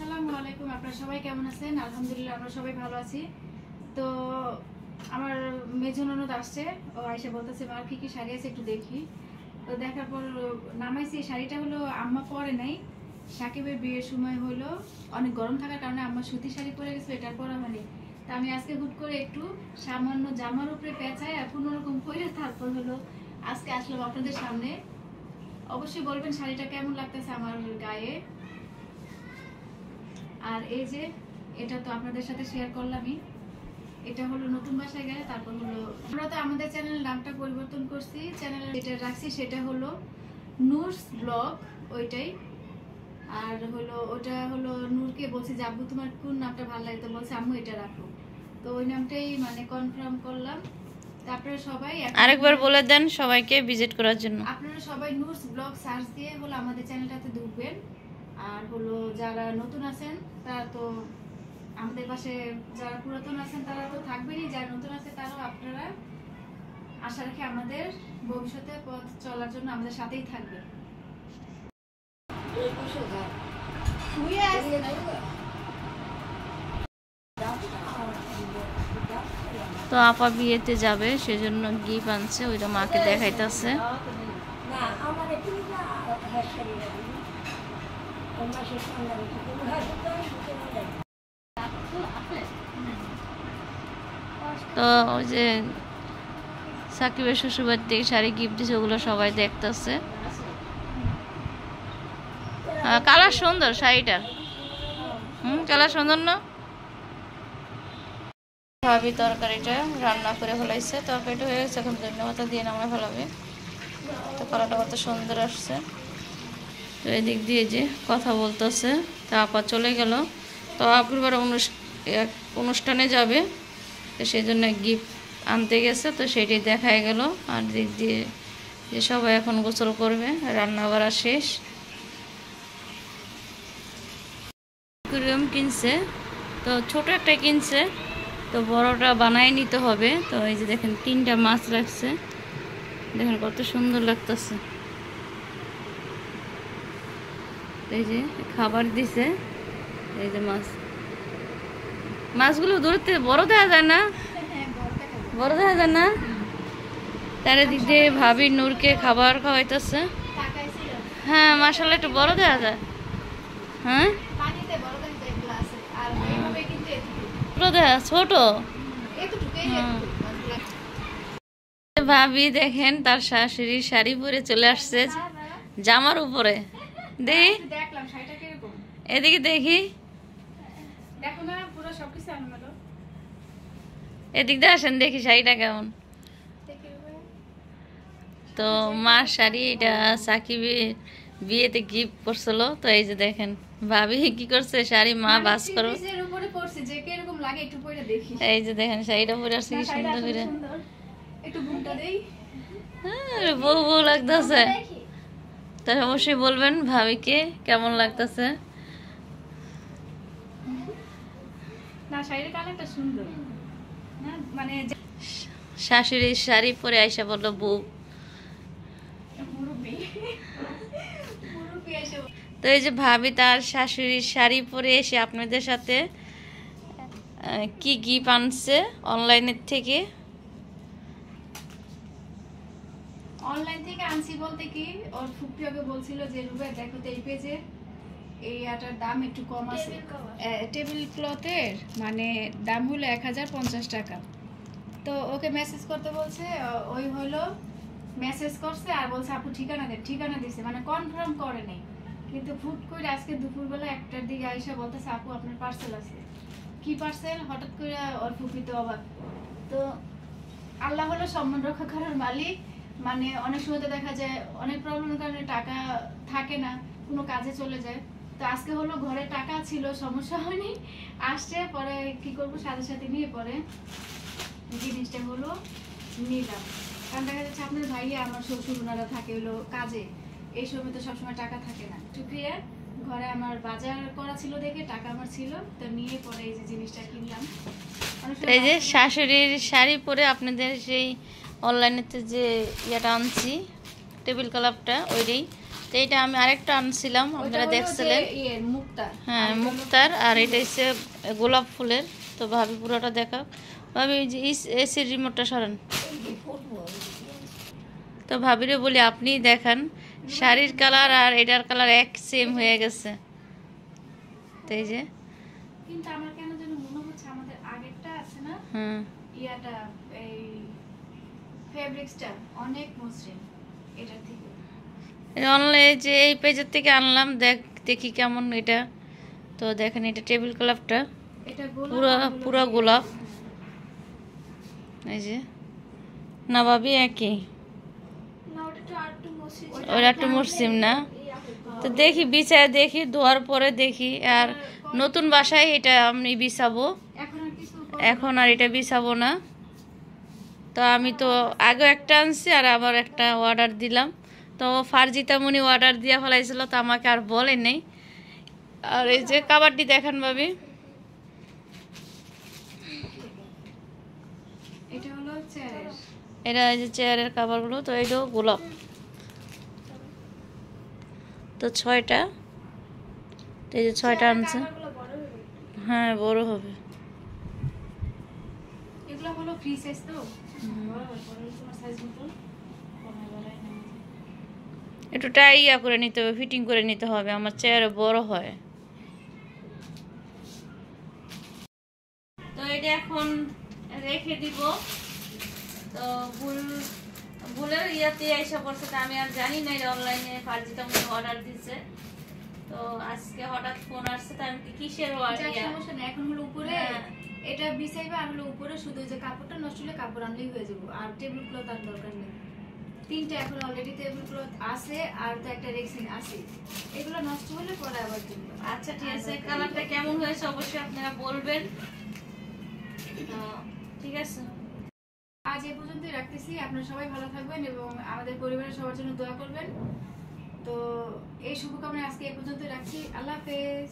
আসসালামু আলাইকুম। আপনারা সবাই কেমন আছেন? আলহামদুলিল্লাহ আমরা সবাই ভালো আছি। তো আমার মেজো ননদ আসছে, ও আইসা বলতেছে মা কি কি শাড়ি আছে একটু দেখি। তো দেখার পর নামাইছি। শাড়িটা হলো আম্মা পরে নাই, সাকিবের বিয়ের সময় হলো অনেক গরম থাকার কারণে আম্মা সুতি শাড়ি পরে গেছে, এটার পরা হয়নি। তা আমি আজকে হুট করে একটু সামান্য জামার উপরে পেঁচাই আর কোনোরকম পরে তারপর হলো আজকে আসলাম আপনাদের সামনে। অবশ্যই বলবেন শাড়িটা কেমন লাগতেছে আমার গায়ে। আর এই যে এটা তো আপনাদের সাথে শেয়ার করলামই, এটা হলো নতুন বাসায় গেলে তারপর হলো আমরা তো আমাদের চ্যানেলের নামটা পরিবর্তন করছি, চ্যানেলে যেটা রাখছি সেটা হলো নূরস ব্লগ ওইটাই। আর হলো ওটা হলো নূরকে বলছি যে আব্বু তোমার কোন নামটা ভালো লাগে, তো বলছে আম্মু এটা রাখো, তো ওই নামটাই মানে কনফার্ম করলাম। তারপরে সবাই আরেকবার বলে দেন সবাইকে ভিজিট করার জন্য। আপনারা সবাই নূরস ব্লগ সার্চ দিয়ে হলো আমাদের চ্যানেলটাতে ঢুকবেন। আর হলো যারা নতুন আছেন তারা তো আমাদের পাশে, যারা পুরাতন আছেন তারা তো থাকবেনই, যারা নতুন আছে তারাও আপনারা আশা রাখি আমাদের ভবিষ্যতে পথ চলার জন্য আমাদের সাথেই থাকবে। তো আপা বিয়েতে যাবে সেজন্য গিফট আনছে, ওইটা মাকে দেখাইতেছে। তো ওই যে সাকিবের শ্বশুরবাড়ি থেকে শাড়ি গিফট দিছে, ওগুলো সবাই দেখতেছে। কালার সুন্দর শাড়িটার, কালার সুন্দর না? ভাবি তরকারিটা রান্না করে ফেলাইছে, তরকারিটা হয়ে গেছে, এখন ধন্যবাদ দিয়ে নামায় ফেলাবে। তো কালারটা কত সুন্দর আসছে। তো এদিক দিয়ে যে কথা বলতেছে, তা আপা চলে গেল। তো আপুরবার অনুষ্ঠানে যাবে, তো সেই জন্য গিফট আনতে গেছে, তো সেটাই দেখাই গেল। আর দিক দিয়ে যে সবাই এখন গোসল করবে, রান্না বাড়া শেষ। অ্যাকুয়ারিয়াম কিনছে, তো ছোট একটা কিনছে, তো বড়টা বানায় নিতে হবে। তো এই যে দেখেন 3টা মাছ রাখছে, দেখেন কত সুন্দর লাগতেছে। এই যে খাবার দিছে, এই যে মাছগুলো দূরতে বড় দেখা যায় না, বড় দেখা যায় না। তার দিক দিয়ে ভাবি নূরকে খাবার খাওয়াইতেছে। হ্যাঁ মাশাআল্লাহ একটু বড় দেখা যায়। হ্যাঁ ছোট। ভাবি দেখেন তার শাশুড়ি শাড়ি পরে চলে আসছে জামার উপরে। দেখি এদিকে দেখি, এদিক দিয়ে আসেন দেখি শাড়িটা কেমন। তো মার শাড়ি, এটা সাকিবের বিয়েতে গিফট করছিল। তো এই যে দেখেন ভাবি কি করছে, শাড়ি মা বাস করো। এই যে দেখেন শাড়িটা পরে আসছে কি সুন্দর করে, বউ বউ লাগতেছে। তো অবশ্যই বলবেন ভাবিকে কেমন লাগতেছে। শাশুড়ির শাড়ি পরে আইসা বললো বউ। তো এই যে ভাবি তার শাশুড়ির শাড়ি পরে এসে আপনাদের সাথে কি গিফট আনছে অনলাইনের থেকে। অনলাইন থেকে আনছি বলতে কি, ওর ফুপি আগে বলছিল যে রুবে দেখো তো এই পেজে এই আটার দাম একটু কম আছে, টেবিল ক্লথের মানে দাম হলো 1050 টাকা। তো ওকে মেসেজ করতে বলছে, ওই হলো মেসেজ করছে আর বলছে আপু ঠিকানা দেন, ঠিকানা দিছে মানে কনফার্ম করে নেই। কিন্তু ফুট করে আজকে দুপুরবেলা 1টার দিকে আইসা বলতেছে আপু আপনার পার্সেল আছে। কি পার্সেল? হঠাৎ করে ওর ফুপি তো অবাক। তো আল্লাহ হলো সম্মান রক্ষা করার মালিক। মানে অনেক সময় তো দেখা যায় অনেক প্রবলেমের কারণে টাকা থাকে না, কোনো কাজে চলে যায়। তো আজকে হলো ঘরে টাকা ছিল, সমস্যা হয়নি, আসছে পরে কি করবো সাথে সাথে নিয়ে পরে জিনিসটা হলো নিলাম। কারণ দেখা যাচ্ছে আপনার ভাইয়া আমার শ্বশুর ওনারা থাকে হলো কাজে, এই সময় তো সবসময় টাকা থাকে না। শুক্রিয়া ঘরে আমার বাজার করা ছিল দেখে টাকা আমার ছিল, তো নিয়ে পরে এই যে জিনিসটা কিনলাম। এই যে শাশুড়ির শাড়ি পরে আপনাদের সেই অনলাইনেতে যে ইয়েটা আনছি টেবিল ক্লথটা, ওইটাই তো এটা আমি আরেকটা আনছিলাম, আপনারা দেখছিলেন। মুক্তার, হ্যাঁ মুক্তার, আর এটা হচ্ছে গোলাপ ফুলের। তো ভাবি পুরোটা দেখা, ভাবি যে এসির রিমোটটা সরান। তো ভাবিরে বলি আপনি দেখান, শাড়ির কালার আর এটার কালার এক সেম হয়ে গেছে। তো এই যে কিন্তু আমার কেন যেন মনে হচ্ছে আমাদের আগেরটা আছে না, হ্যাঁ ইয়াটা এই ফেব্রিক্সটা অনেক মসৃণ এটার থেকে। অনলাইনে যে এই পেজের থেকে আনলাম, দেখি কেমন এটা। তো দেখেন এটা টেবিল ক্লথটা এটা পুরো পুরো গোলাপ। এই যে না ভাবি একই, ওটা একটু মসৃণ না। তো দেখি বিছায় দেখি, ধোয়ার পরে দেখি। আর নতুন বাসায় এটা আমি বিছাবো, এখন আর এটা বিছাবো না। তো আমি তো আগে একটা আনছি আর আবার একটা অর্ডার দিলাম। তো ফারজিতামণি অর্ডার দিয়ে ফেলাইছিল, তো আমাকে আর বলে নেই। আর এই যে কাবারটি দেখেন ভাবি, এটা হলো চেয়ারের, এটা এই যে চেয়ারের কাভারগুলো। তো এইটাও গোলাপ। তো 6টা, তো এই যে 6টা আনছে। হ্যাঁ বড় হবে। এগুলো হলো ফ্রি সাইজ, তো তোমার সাইজ মতো একটু টাইয়া করে নিতে হবে, ফিটিং করে নিতে হবে, আমার চেয়ারে বড় হয়। তো এটা এখন রেখে দিব। তো ভুলের ইয়াতে এসে পড়ছে, তো আমি আর জানি না এটা অনলাইনে ফারজিতা মনে অর্ডার দিছে। তো আজকে হঠাৎ ফোন আসছে, তো আমি কিসের সমস্যা নেই। এখন হলো উপরে এটা বিছাইবে, আর হলো উপরে শুধু যে কাপড়টা নষ্ট হলে কাপড় আনলেই হয়ে যাবে, আর টেবিল ক্লথ আর দরকার নেই। 3টা এখন অলরেডি টেবিল ক্লথ আছে, আর তো একটা রেক্সিন আছে, এগুলো নষ্ট হলে পরে আবার কিনবো। আচ্ছা ঠিক আছে, কালারটা কেমন হয়েছে অবশ্যই আপনারা বলবেন। ঠিক আছে, আজ এই পর্যন্তই রাখতেছি। আপনারা সবাই ভালো থাকবেন এবং আমাদের পরিবারের সবার জন্য দোয়া করবেন। তো এই শুভকামনা আজকে এই পর্যন্তই রাখছি। আল্লাহ হাফেজ।